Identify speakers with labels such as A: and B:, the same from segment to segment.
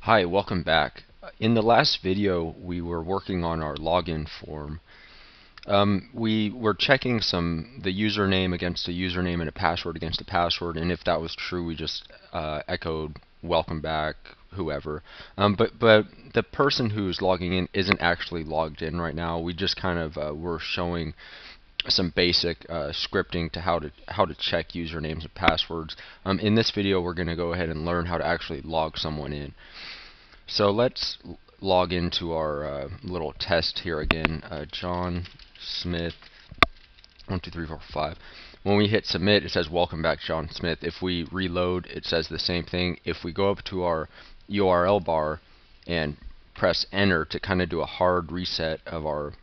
A: Hi, welcome back. In the last video, we were working on our login form. We were checking the username against a username and a password against a password, and if that was true, we just echoed welcome back, whoever. But the person who's logging in isn't actually logged in right now. We just kind of were showing some basic scripting to how to check usernames and passwords. In this video, we're going to go ahead and learn how to actually log someone in. So let's log into our little test here again. John Smith 1 2 3 4 5. When we hit submit, it says welcome back, John Smith. If we reload, it says the same thing. If we go up to our URL bar and press enter to kind of do a hard reset of our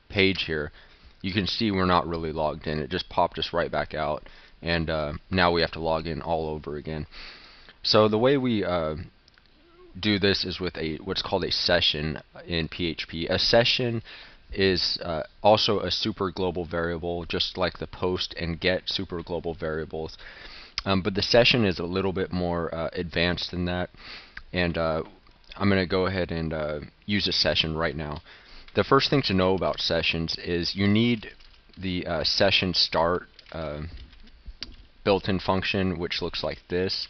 A: page here, you can see we're not really logged in. It just popped us right back out, and now we have to log in all over again. So the way we do this is with what's called a session in PHP. A session is also a super global variable, just like the post and get super global variables. But the session is a little bit more advanced than that, and I'm going to go ahead and use a session right now. The first thing to know about sessions is you need the session start built-in function, which looks like this.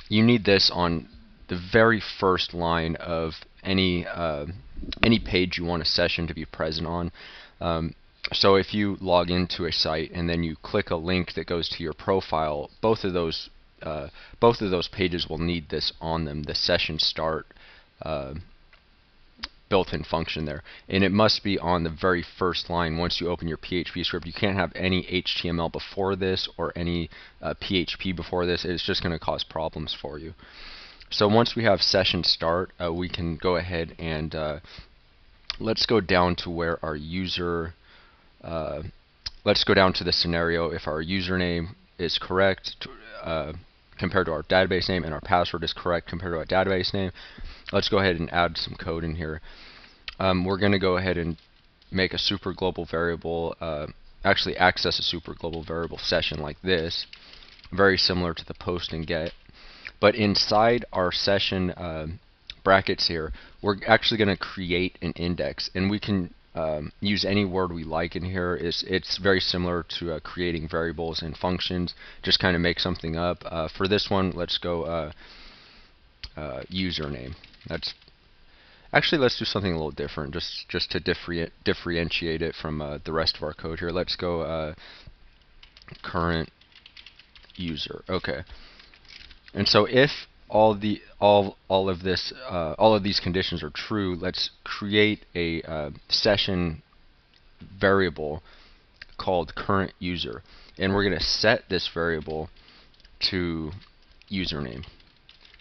A: You need this on the very first line of any page you want a session to be present on. So if you log into a site and then you click a link that goes to your profile, both of those pages will need this on them, the session start built-in function there, and it must be on the very first line once you open your PHP script. You can't have any HTML before this or any PHP before this. It's just going to cause problems for you. So once we have session start, we can go ahead and let's go down to where our user, let's go down to the scenario if our username is correct compared to our database name, and our password is correct compared to our database name. Let's go ahead and add some code in here. We're going to go ahead and make a super global variable, actually access a super global variable session like this, very similar to the post and get. But inside our session brackets here, we're actually going to create an index, and we can use any word we like in here. It's very similar to creating variables and functions. Just kind of make something up. For this one, let's go username. Let's do something a little different, just to differentiate it from the rest of our code here. Let's go current user. Okay. And so if all of these conditions are true, let's create a session variable called current user, and we're going to set this variable to username.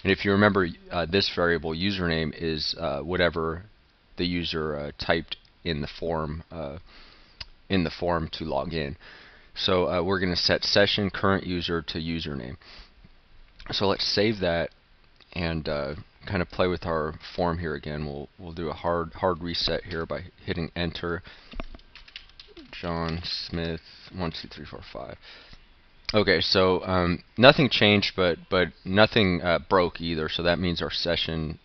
A: And if you remember, this variable username is whatever the user typed in the form to log in. So we're going to set session current user to username. So let's save that and kind of play with our form here again. We'll do a hard reset here by hitting enter. John Smith 1 2 3 4 5. Okay, so nothing changed, but nothing broke either. So that means our session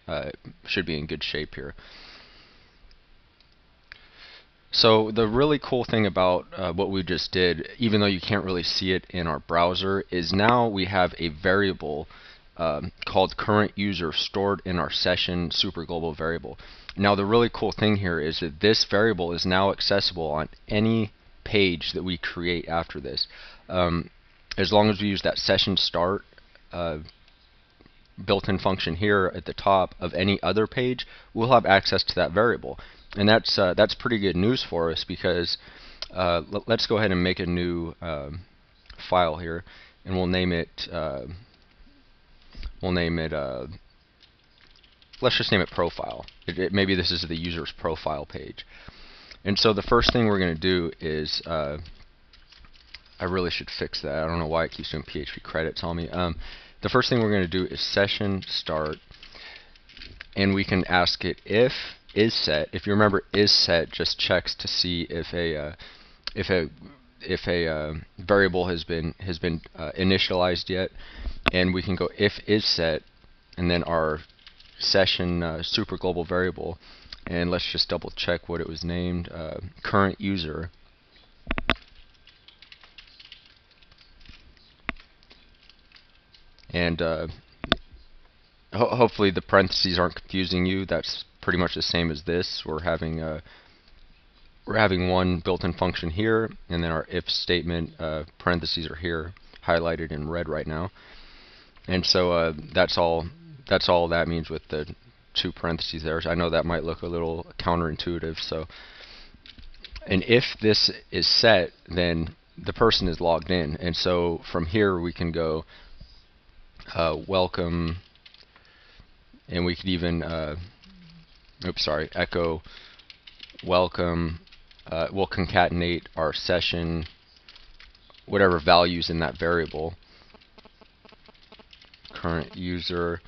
A: should be in good shape here. So the really cool thing about what we just did, even though you can't really see it in our browser, is now we have a variable called current user stored in our session super global variable. Now the really cool thing here is that this variable is now accessible on any page that we create after this. As long as we use that session start built-in function here at the top of any other page, we'll have access to that variable. And that's pretty good news for us, because let's go ahead and make a new file here, and we'll name it let's just name it profile. Maybe this is the user's profile page. And so the first thing we're going to do is I really should fix that. I don't know why it keeps doing PHP credits on me. The first thing we're going to do is session start, and we can ask it if is set. If you remember, is set just checks to see if a variable has been initialized yet, and we can go if is set and then our session superglobal variable, and let's just double check what it was named, current user. And hopefully the parentheses aren't confusing you. That's pretty much the same as this. We're having one built-in function here, and then our if statement parentheses are here, highlighted in red right now. And so that's all that means with the two parentheses there. I know that might look a little counterintuitive. So, and if this is set, then the person is logged in, and so from here we can go welcome, and we could even echo welcome. We'll concatenate our session, whatever values in that variable, current user,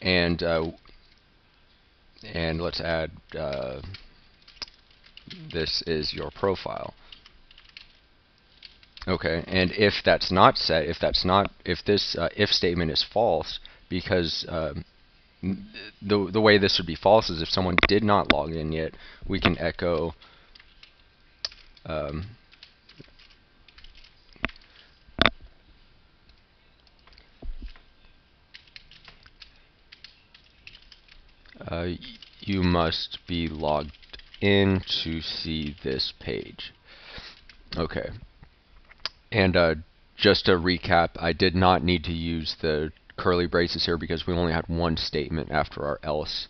A: and let's add this is your profile. Okay, and if that's not set, if this if statement is false, because the way this would be false is if someone did not log in yet, we can echo you must be logged in to see this page. Okay, and just to recap, I did not need to use the curly braces here because we only had one statement after our else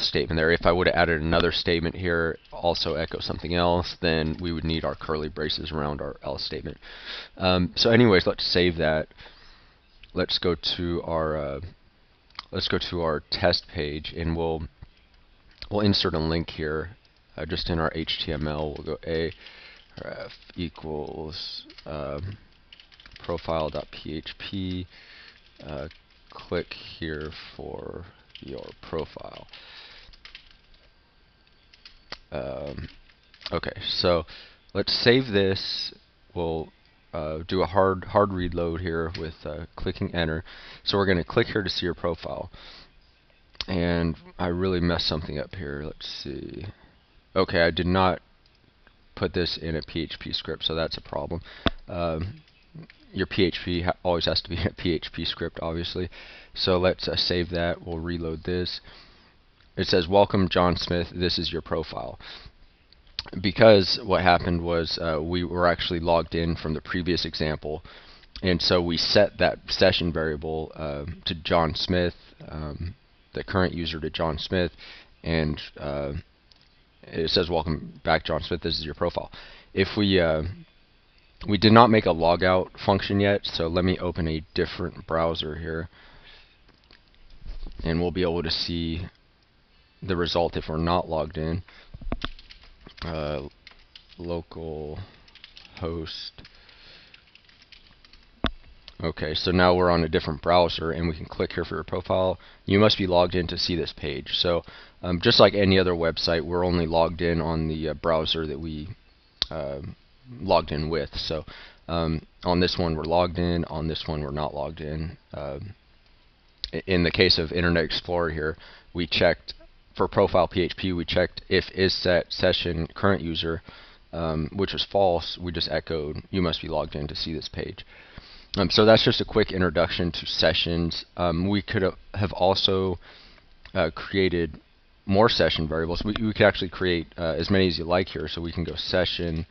A: statement there. If I would have added another statement here, also echo something else, then we would need our curly braces around our else statement. So anyways, let's save that. Let's go to our test page, and we'll insert a link here just in our HTML. We'll go aref equals profile.php. Click here for your profile. Okay, so let's save this. We'll do a hard reload here with clicking enter. So we're going to click here to see your profile. And I really messed something up here. Let's see. Okay, I did not put this in a PHP script, so that's a problem. Your PHP always has to be a PHP script, obviously. So let's save that. We'll reload this. It says, welcome John Smith, this is your profile. Because what happened was we were actually logged in from the previous example, and so we set that session variable to John Smith, the current user to John Smith, and it says welcome back John Smith, this is your profile. If we did not make a logout function yet, so let me open a different browser here, and we'll be able to see the result if we're not logged in. Local host. Okay, so now we're on a different browser, and we can click here for your profile. You must be logged in to see this page. So just like any other website, we're only logged in on the browser that we logged in with. So on this one we're logged in, on this one we're not logged in. In the case of Internet Explorer here, we checked for profile PHP, we checked if is set session current user, which was false. We just echoed you must be logged in to see this page. So that's just a quick introduction to sessions. We could have also created more session variables. We could actually create as many as you like here. So we can go session.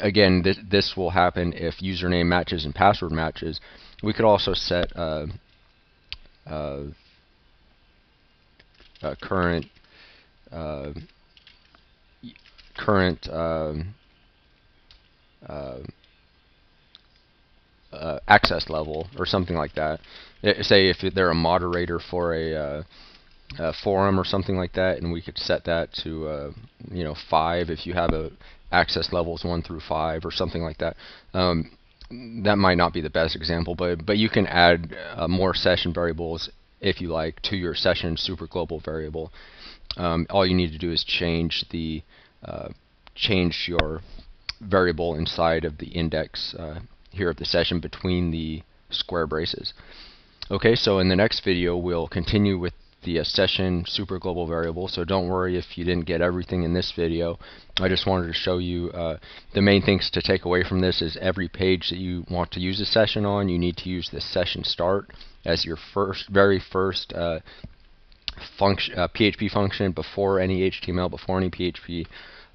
A: Again, this will happen if username matches and password matches. We could also set current access level or something like that. Say if they're a moderator for a forum or something like that, and we could set that to 5 if you have a access levels 1 through 5 or something like that. That might not be the best example, but you can add more session variables if you like to your session superglobal variable. All you need to do is change your variable inside of the index here of the session between the square braces. Okay, so in the next video we'll continue with the session superglobal variable. So don't worry if you didn't get everything in this video. I just wanted to show you the main things to take away from this is every page that you want to use a session on, you need to use the session start as your very first PHP function before any HTML, before any PHP.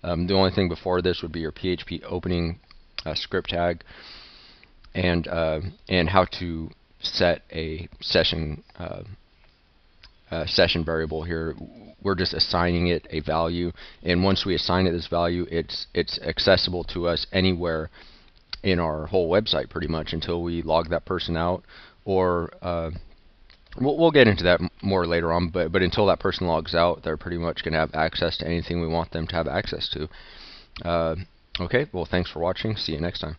A: The only thing before this would be your PHP opening script tag, and how to set a session session variable here. We're just assigning it a value, and once we assign it this value, it's accessible to us anywhere in our whole website pretty much until we log that person out, or we'll get into that more later on, but until that person logs out, they're pretty much going to have access to anything we want them to have access to. Okay, well, thanks for watching. See you next time.